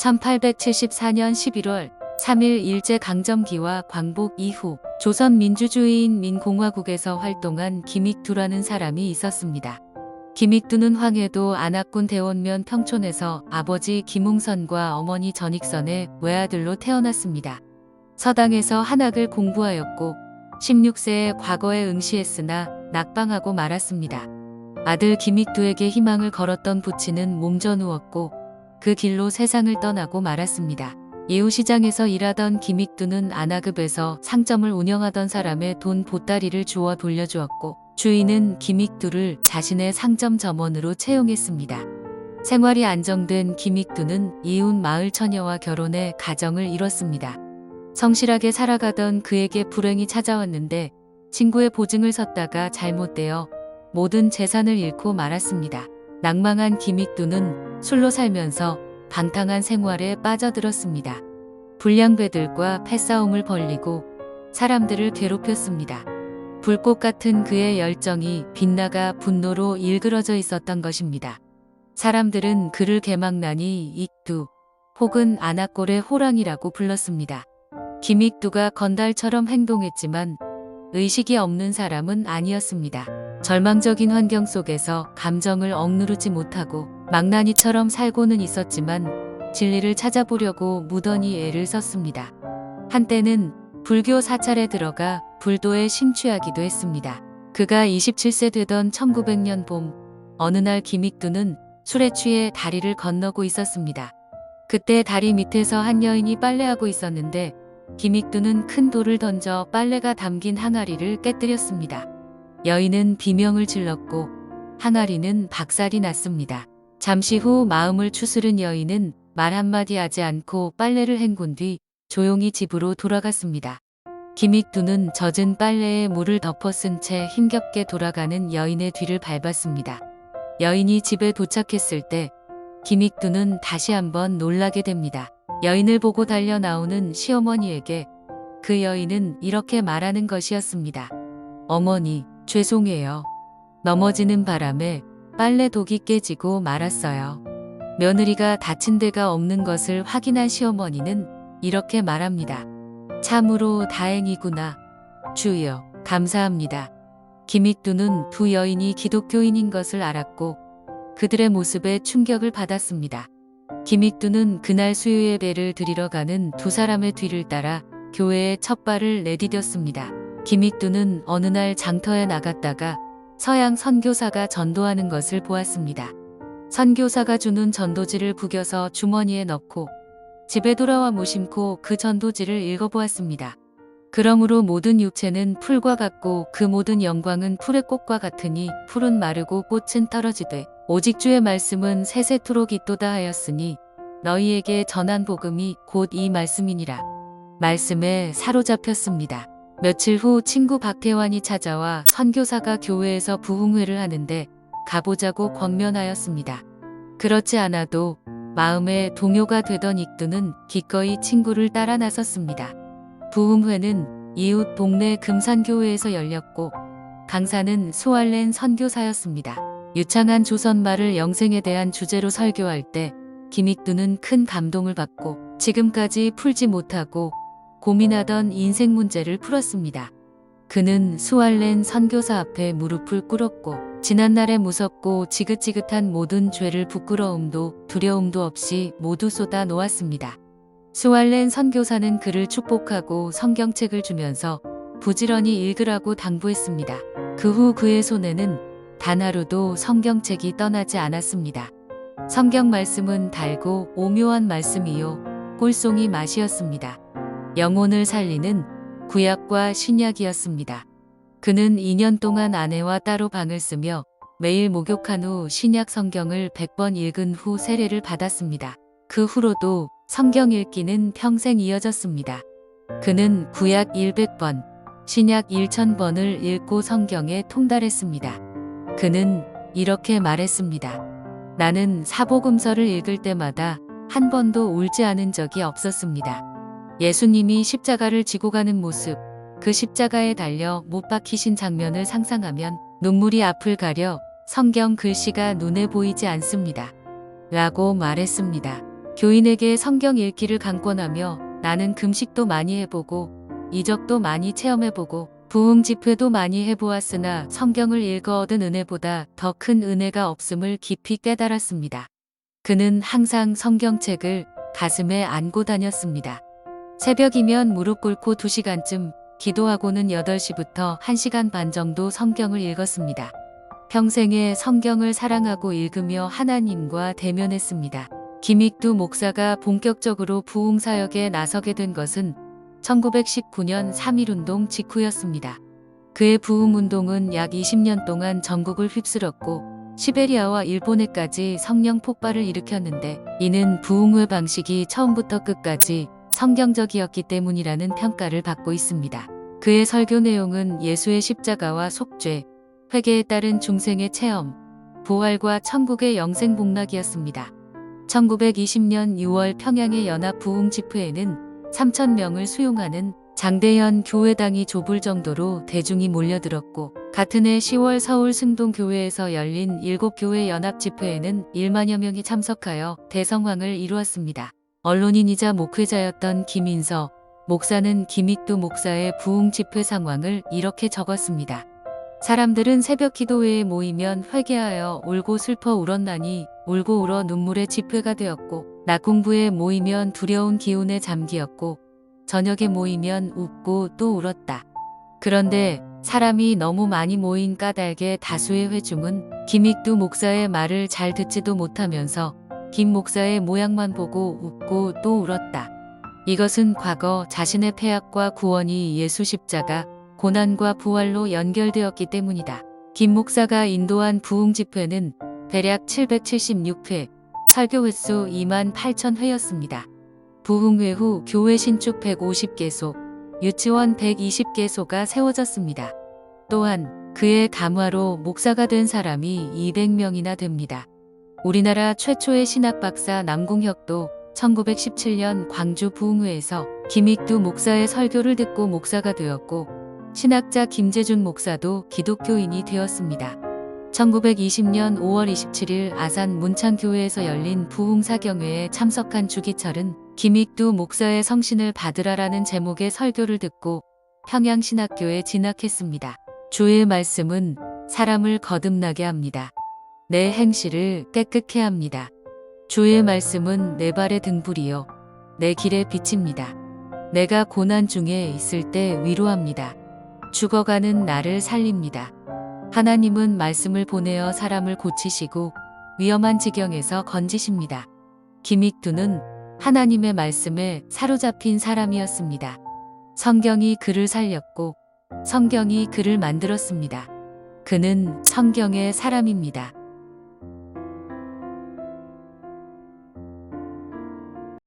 1874년 11월 3일 일제강점기와 광복 이후 조선민주주의인 민공화국에서 활동한 김익두라는 사람이 있었습니다. 김익두는 황해도 안악군 대원면 평촌에서 아버지 김웅선과 어머니 전익선의 외아들로 태어났습니다. 서당에서 한학을 공부하였고 16세에 과거에 응시했으나 낙방하고 말았습니다. 아들 김익두에게 희망을 걸었던 부친은 몸져 누웠고 그 길로 세상을 떠나고 말았습니다. 이후 시장에서 일하던 김익두는 안하급에서 상점을 운영하던 사람의 돈 보따리를 주워 돌려주었고 주인은 김익두를 자신의 상점 점원으로 채용했습니다. 생활이 안정된 김익두는 이웃 마을 처녀와 결혼해 가정을 이뤘습니다. 성실하게 살아가던 그에게 불행이 찾아왔는데 친구의 보증을 섰다가 잘못되어 모든 재산을 잃고 말았습니다. 낭망한 김익두는 술로 살면서 방탕한 생활에 빠져들었습니다. 불량배들과 패싸움을 벌이고 사람들을 괴롭혔습니다. 불꽃 같은 그의 열정이 빗나가 분노로 일그러져 있었던 것입니다. 사람들은 그를 개망나니 익두 혹은 안악골의 호랑이라고 불렀습니다. 김익두가 건달처럼 행동했지만 의식이 없는 사람은 아니었습니다. 절망적인 환경 속에서 감정을 억누르지 못하고 망나니처럼 살고는 있었지만 진리를 찾아보려고 무던히 애를 썼습니다. 한때는 불교 사찰에 들어가 불도에 심취하기도 했습니다. 그가 27세 되던 1900년 봄 어느 날 김익두는 술에 취해 다리를 건너고 있었습니다. 그때 다리 밑에서 한 여인이 빨래하고 있었는데 김익두는 큰 돌을 던져 빨래가 담긴 항아리를 깨뜨렸습니다. 여인은 비명을 질렀고 항아리는 박살이 났습니다. 잠시 후 마음을 추스른 여인은 말 한마디 하지 않고 빨래를 헹군 뒤 조용히 집으로 돌아갔습니다. 김익두는 젖은 빨래에 물을 덮어 쓴 채 힘겹게 돌아가는 여인의 뒤를 밟았습니다. 여인이 집에 도착했을 때 김익두는 다시 한번 놀라게 됩니다. 여인을 보고 달려 나오는 시어머니에게 그 여인은 이렇게 말하는 것이었습니다. 어머니, 죄송해요. 넘어지는 바람에 빨래독이 깨지고 말았어요. 며느리가 다친 데가 없는 것을 확인한 시어머니는 이렇게 말합니다. 참으로 다행이구나. 주여, 감사합니다. 김익두는 두 여인이 기독교인인 것을 알았고 그들의 모습에 충격을 받았습니다. 김익두는 그날 수요예배를 드리러 가는 두 사람의 뒤를 따라 교회에 첫 발을 내디뎠습니다. 김익두는 어느 날 장터에 나갔다가 서양 선교사가 전도하는 것을 보았습니다. 선교사가 주는 전도지를 구겨서 주머니에 넣고 집에 돌아와 무심코 그 전도지를 읽어보았습니다. 그러므로 모든 육체는 풀과 같고 그 모든 영광은 풀의 꽃과 같으니 풀은 마르고 꽃은 떨어지되 오직 주의 말씀은 세세토록 있도다 하였으니 너희에게 전한 복음이 곧 이 말씀이니라. 말씀에 사로잡혔습니다. 며칠 후 친구 박태환이 찾아와 선교사가 교회에서 부흥회를 하는데 가보자고 권면하였습니다. 그렇지 않아도 마음에 동요가 되던 익두는 기꺼이 친구를 따라 나섰습니다. 부흥회는 이웃 동네 금산교회에서 열렸고 강사는 수알렌 선교사였습니다. 유창한 조선말을 영생에 대한 주제로 설교할 때 김익두는 큰 감동을 받고 지금까지 풀지 못하고 고민하던 인생 문제를 풀었습니다. 그는 수알렌 선교사 앞에 무릎을 꿇었고 지난날의 무섭고 지긋지긋한 모든 죄를 부끄러움도 두려움도 없이 모두 쏟아 놓았습니다. 수알렌 선교사는 그를 축복하고 성경책을 주면서 부지런히 읽으라고 당부했습니다. 그 후 그의 손에는 단 하루도 성경책이 떠나지 않았습니다. 성경 말씀은 달고 오묘한 말씀이요 꿀송이 맛이었습니다. 영혼을 살리는 구약과 신약이었습니다. 그는 2년 동안 아내와 따로 방을 쓰며 매일 목욕한 후 신약 성경을 100번 읽은 후 세례를 받았습니다. 그 후로도 성경 읽기는 평생 이어졌습니다. 그는 구약 100번, 신약 1000번을 읽고 성경에 통달했습니다. 그는 이렇게 말했습니다. 나는 사복음서를 읽을 때마다 한 번도 울지 않은 적이 없었습니다. 예수님이 십자가를 지고 가는 모습, 그 십자가에 달려 못 박히신 장면을 상상하면 눈물이 앞을 가려 성경 글씨가 눈에 보이지 않습니다. 라고 말했습니다. 교인에게 성경 읽기를 강권하며 나는 금식도 많이 해보고 이적도 많이 체험해보고 부흥 집회도 많이 해보았으나 성경을 읽어 얻은 은혜보다 더 큰 은혜가 없음을 깊이 깨달았습니다. 그는 항상 성경책을 가슴에 안고 다녔습니다. 새벽이면 무릎 꿇고 2시간쯤, 기도하고는 8시부터 1시간 반 정도 성경을 읽었습니다. 평생에 성경을 사랑하고 읽으며 하나님과 대면했습니다. 김익두 목사가 본격적으로 부흥사역에 나서게 된 것은 1919년 3.1운동 직후였습니다. 그의 부흥운동은 약 20년 동안 전국을 휩쓸었고 시베리아와 일본에까지 성령 폭발을 일으켰는데 이는 부흥회 방식이 처음부터 끝까지 성경적이었기 때문이라는 평가를 받고 있습니다. 그의 설교 내용은 예수의 십자가와 속죄, 회개에 따른 중생의 체험, 부활과 천국의 영생 복락이었습니다. 1920년 6월 평양의 연합 부흥 집회에는 3,000명을 수용하는 장대현 교회당이 좁을 정도로 대중이 몰려들었고 같은 해 10월 서울 승동교회에서 열린 7교회 연합 집회에는 1만여 명이 참석하여 대성황을 이루었습니다. 언론인이자 목회자였던 김인서 목사는 김익두 목사의 부흥 집회 상황을 이렇게 적었습니다. 사람들은 새벽 기도회에 모이면 회개하여 울고 슬퍼 울었나니 울고 울어 눈물의 집회가 되었고 낮 공부에 모이면 두려운 기운에 잠기었고 저녁에 모이면 웃고 또 울었다. 그런데 사람이 너무 많이 모인 까닭에 다수의 회중은 김익두 목사의 말을 잘 듣지도 못하면서 김 목사의 모양만 보고 웃고 또 울었다. 이것은 과거 자신의 폐악과 구원이 예수 십자가, 고난과 부활로 연결되었기 때문이다. 김 목사가 인도한 부흥 집회는 대략 776회, 설교 횟수 28,000회였습니다. 부흥회 후 교회 신축 150개소, 유치원 120개소가 세워졌습니다. 또한 그의 감화로 목사가 된 사람이 200명이나 됩니다. 우리나라 최초의 신학 박사 남궁혁도 1917년 광주 부흥회에서 김익두 목사의 설교를 듣고 목사가 되었고 신학자 김재준 목사도 기독교인이 되었습니다. 1920년 5월 27일 아산 문창교회에서 열린 부흥사경회에 참석한 주기철은 김익두 목사의 성신을 받으라라는 제목의 설교를 듣고 평양신학교에 진학했습니다. 주의 말씀은 사람을 거듭나게 합니다. 내 행실을 깨끗게 합니다. 주의 말씀은 내 발의 등불이요 내 길의 빛입니다. 내가 고난 중에 있을 때 위로합니다. 죽어가는 나를 살립니다. 하나님은 말씀을 보내어 사람을 고치시고 위험한 지경에서 건지십니다. 김익두는 하나님의 말씀에 사로잡힌 사람이었습니다. 성경이 그를 살렸고 성경이 그를 만들었습니다. 그는 성경의 사람입니다.